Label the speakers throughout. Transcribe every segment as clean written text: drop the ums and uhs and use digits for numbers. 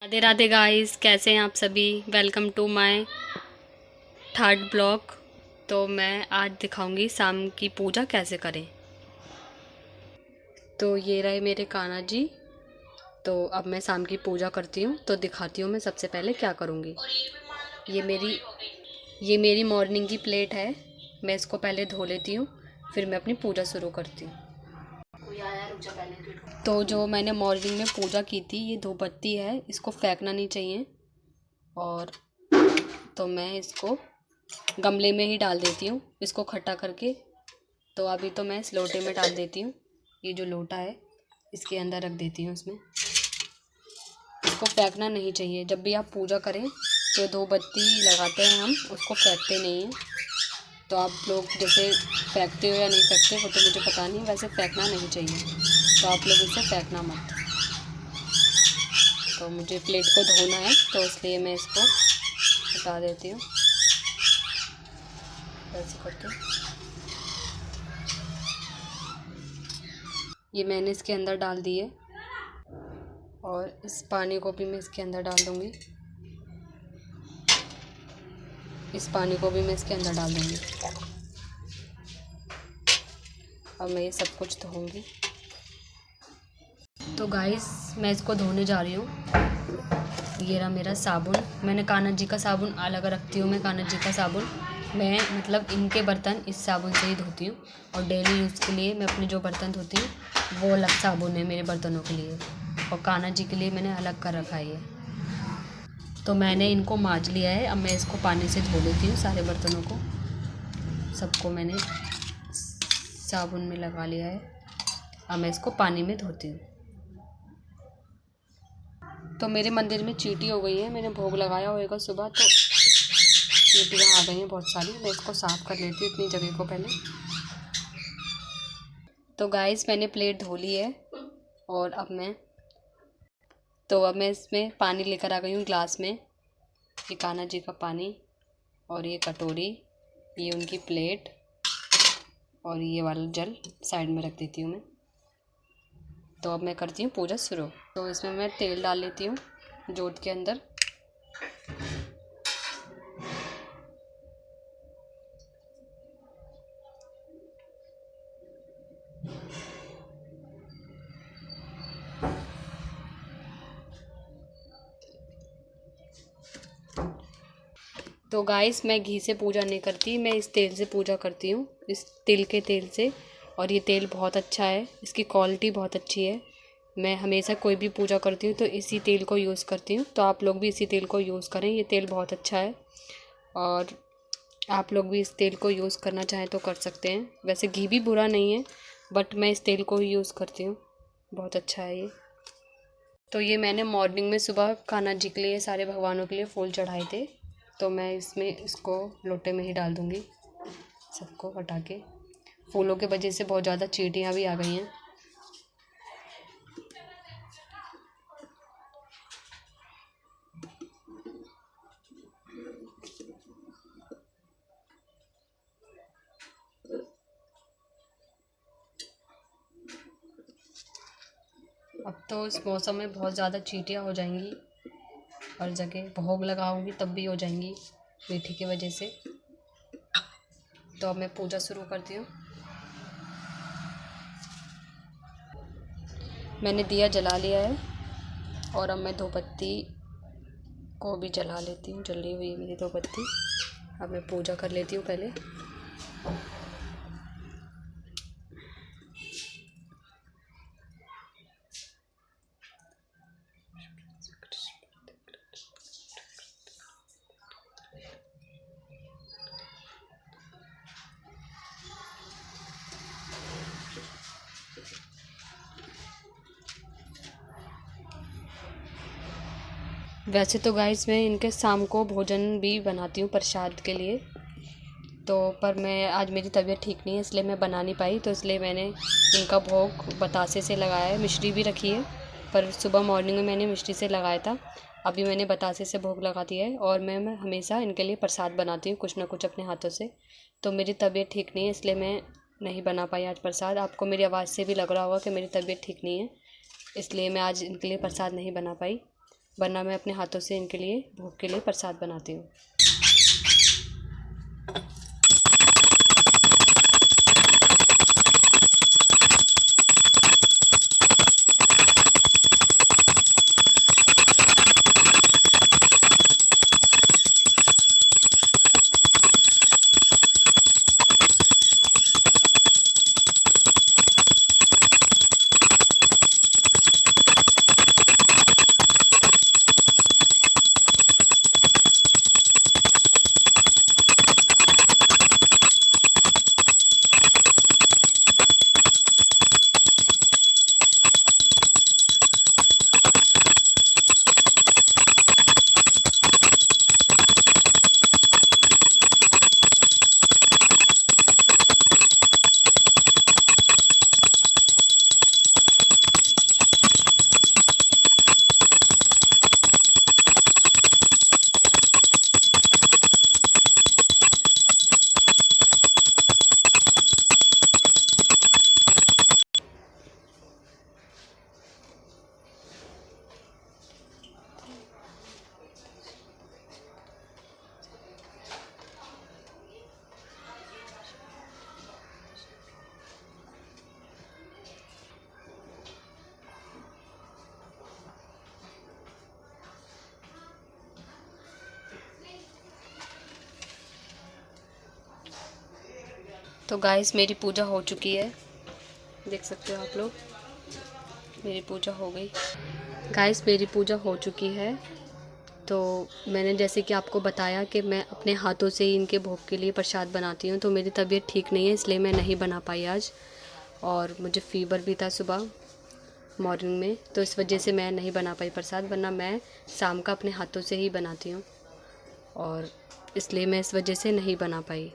Speaker 1: Radhe Radhe guys, कैसे हैं आप सभी। Welcome to my third blog. तो मैं आज दिखाऊंगी शाम की पूजा कैसे करें। तो ये रहे मेरे कान्हा जी। तो अब मैं शाम की पूजा करती हूँ, तो दिखाती हूँ मैं सबसे पहले क्या करूँगी। ये मेरी ये मेरी मॉर्निंग की प्लेट है। मैं इसको पहले धो लेती हूँ, फिर मैं अपनी पूजा शुरू करती हूँ। तो जो मैंने मॉर्निंग में पूजा की थी, ये धूपबत्ती है, इसको फेंकना नहीं चाहिए। और तो मैं इसको गमले में ही डाल देती हूँ, इसको खट्टा करके। तो अभी तो मैं इस लोटे में डाल देती हूँ। ये जो लोटा है इसके अंदर रख देती हूँ इसमें। इसको फेंकना नहीं चाहिए। जब भी आप पूजा करें तो धूपबत्ती लगाते हैं हम, उसको फेंकते नहीं हैं। तो आप लोग जैसे फेंकते हो या नहीं फेंकते हो तो मुझे पता नहीं, वैसे फेंकना नहीं चाहिए। तो आप लोग इसे फेंकना मत। तो मुझे प्लेट को धोना है, तो इसलिए मैं इसको हटा देती हूँ ऐसे करके। ये मैंने इसके अंदर डाल दी है, और इस पानी को भी मैं इसके अंदर डाल दूँगी। इस पानी को भी मैं इसके अंदर डाल दूँगी। अब मैं ये सब कुछ धोऊँगी। तो गाइस, मैं इसको धोने जा रही हूँ। ये रहा मेरा साबुन। मैंने कान्हा जी का साबुन अलग रखती हूँ। मैं कान्हा जी का साबुन मैं मतलब इनके बर्तन इस साबुन से ही धोती हूँ। और डेली यूज़ के लिए मैं अपने जो बर्तन धोती हूँ वो अलग साबुन है मेरे बर्तनों के लिए, और कान्हा जी के लिए मैंने अलग कर रखा है ये। तो मैंने इनको मांज लिया है। अब मैं इसको पानी से धो लेती हूँ। सारे बर्तनों को सबको मैंने साबुन में लगा लिया है। अब मैं इसको पानी में धोती हूँ। तो मेरे मंदिर में चींटी हो गई है। मैंने भोग लगाया होगा सुबह, तो चींटियाँ आ गई हैं बहुत सारी। मैं इसको साफ़ कर लेती हूँ इतनी जगह को पहले। तो गाइस, मैंने प्लेट धो ली है, और अब मैं इसमें पानी लेकर आ गई हूँ ग्लास में। ये कान्हा जी का पानी, और ये कटोरी, ये उनकी प्लेट, और ये वाला जल साइड में रख देती हूँ मैं। तो अब मैं करती हूँ पूजा शुरू। तो इसमें मैं तेल डाल लेती हूँ जोत के अंदर। तो गाइस, मैं घी से पूजा नहीं करती, मैं इस तेल से पूजा करती हूँ, इस तिल के तेल से। और ये तेल बहुत अच्छा है, इसकी क्वालिटी बहुत अच्छी है। मैं हमेशा कोई भी पूजा करती हूँ तो इसी तेल को यूज़ करती हूँ। तो आप लोग भी इसी तेल को यूज़ करें, ये तेल बहुत अच्छा है। और आप लोग भी इस तेल को यूज़ करना चाहें तो कर सकते हैं। वैसे घी भी बुरा नहीं है, बट मैं इस तेल को ही यूज़ करती हूँ, बहुत अच्छा है ये। तो ये मैंने मॉर्निंग में सुबह कान्हा जी के लिए, सारे भगवानों के लिए फूल चढ़ाए थे। तो मैं इसको लोटे में ही डाल दूँगी, सबको हटा के। फूलों के वजह से बहुत ज़्यादा चींटियाँ भी आ गई हैं। अब तो इस मौसम में बहुत ज़्यादा चींटियाँ हो जाएंगी, हर जगह भोग लगाऊंगी तब भी हो जाएंगी मीठी की वजह से। तो अब मैं पूजा शुरू करती हूँ। मैंने दिया जला लिया है, और अब मैं धूपबत्ती को भी जला लेती हूँ। जली हुई है मेरी धूपबत्ती। अब मैं पूजा कर लेती हूँ पहले। वैसे तो गाइस, मैं इनके शाम को भोजन भी बनाती हूँ प्रसाद के लिए। तो पर मैं आज मेरी तबीयत ठीक नहीं है, इसलिए मैं बना नहीं पाई। तो इसलिए मैंने इनका भोग बतासे से लगाया है। मिश्री भी रखी है, पर सुबह मॉर्निंग में मैंने मिश्री से लगाया था। अभी मैंने बतासे से भोग लगा दिया है। और मैं हमेशा इनके लिए प्रसाद बनाती हूँ कुछ ना कुछ अपने हाथों से। तो मेरी तबीयत ठीक नहीं है, इसलिए मैं नहीं बना पाई आज प्रसाद। आपको मेरी आवाज़ से भी लग रहा होगा कि मेरी तबीयत ठीक नहीं है, इसलिए मैं आज इनके लिए प्रसाद नहीं बना पाई। वरना मैं अपने हाथों से इनके लिए भोग के लिए प्रसाद बनाती हूँ। तो गाइस मेरी पूजा हो चुकी है, देख सकते हो आप लोग, मेरी पूजा हो गई। गाइस मेरी पूजा हो चुकी है। तो मैंने जैसे कि आपको बताया कि मैं अपने हाथों से ही इनके भोग के लिए प्रसाद बनाती हूँ। तो मेरी तबीयत ठीक नहीं है, इसलिए मैं नहीं बना पाई आज, और मुझे फ़ीवर भी था सुबह मॉर्निंग में, तो इस वजह से मैं नहीं बना पाई प्रसाद, वरना मैं शाम का अपने हाथों से ही बनाती हूँ, और इसलिए मैं इस वजह से नहीं बना पाई।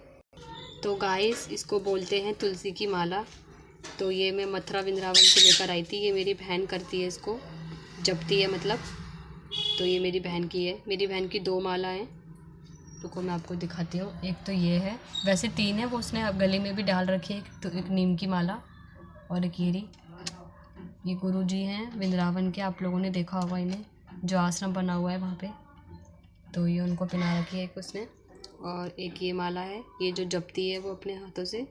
Speaker 1: तो गाइस इसको बोलते हैं तुलसी की माला। तो ये मैं मथुरा वृंदावन से लेकर आई थी, ये मेरी बहन करती है, इसको जपती है मतलब। तो ये मेरी बहन की है, मेरी बहन की 2 माला हैं। रुको मैं आपको दिखाती हूँ। एक तो ये है, वैसे 3 है, वो उसने अब गले में भी डाल रखी है। तो एक नीम की माला और एक ये गुरु जी हैं वृंदावन के, आप लोगों ने देखा होगा इन्हें, जो आश्रम बना हुआ है वहाँ पे, तो ये उनको पहना रखी है एक उसने। और एक ये माला है, ये जो जपती है वो अपने हाथों से,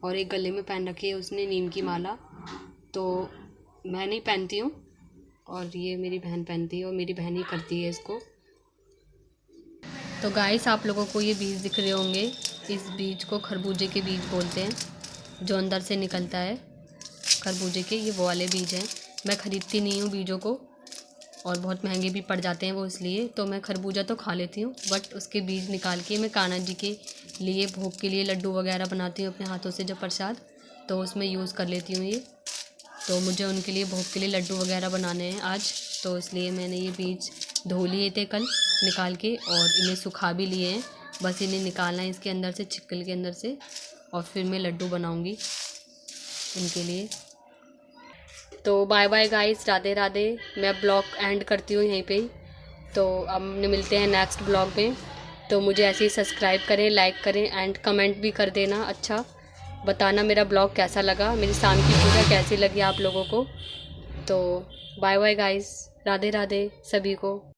Speaker 1: और एक गले में पहन रखी है उसने नीम की माला। तो मैं नहीं पहनती हूँ, और ये मेरी बहन पहनती है, और मेरी बहन ही करती है इसको। तो गाइस आप लोगों को ये बीज दिख रहे होंगे, इस बीज को खरबूजे के बीज बोलते हैं, जो अंदर से निकलता है खरबूजे के, ये वो वाले बीज हैं। मैं ख़रीदती नहीं हूँ बीजों को, और बहुत महंगे भी पड़ जाते हैं वो, इसलिए तो मैं खरबूजा तो खा लेती हूँ, बट उसके बीज निकाल के मैं कान्हा जी के लिए भोग के लिए लड्डू वगैरह बनाती हूँ अपने हाथों से जब प्रसाद, तो उसमें यूज़ कर लेती हूँ ये। तो मुझे उनके लिए भोग के लिए लड्डू वगैरह बनाने हैं आज, तो इसलिए मैंने ये बीज धो लिए थे कल निकाल के, और इन्हें सुखा भी लिए हैं। बस इन्हें निकालना है इसके अंदर से, छिक्कल के अंदर से, और फिर मैं लड्डू बनाऊँगी इनके लिए। तो bye bye guys, Radhe Radhe. मैं ब्लॉग एंड करती हूँ यहीं पे ही। तो अब मिलते हैं नेक्स्ट ब्लॉग में। तो मुझे ऐसे ही सब्सक्राइब करें, लाइक करें, एंड कमेंट भी कर देना, अच्छा बताना मेरा ब्लॉग कैसा लगा, मेरी शाम की पूजा कैसी लगी आप लोगों को। तो bye bye guys, Radhe Radhe सभी को।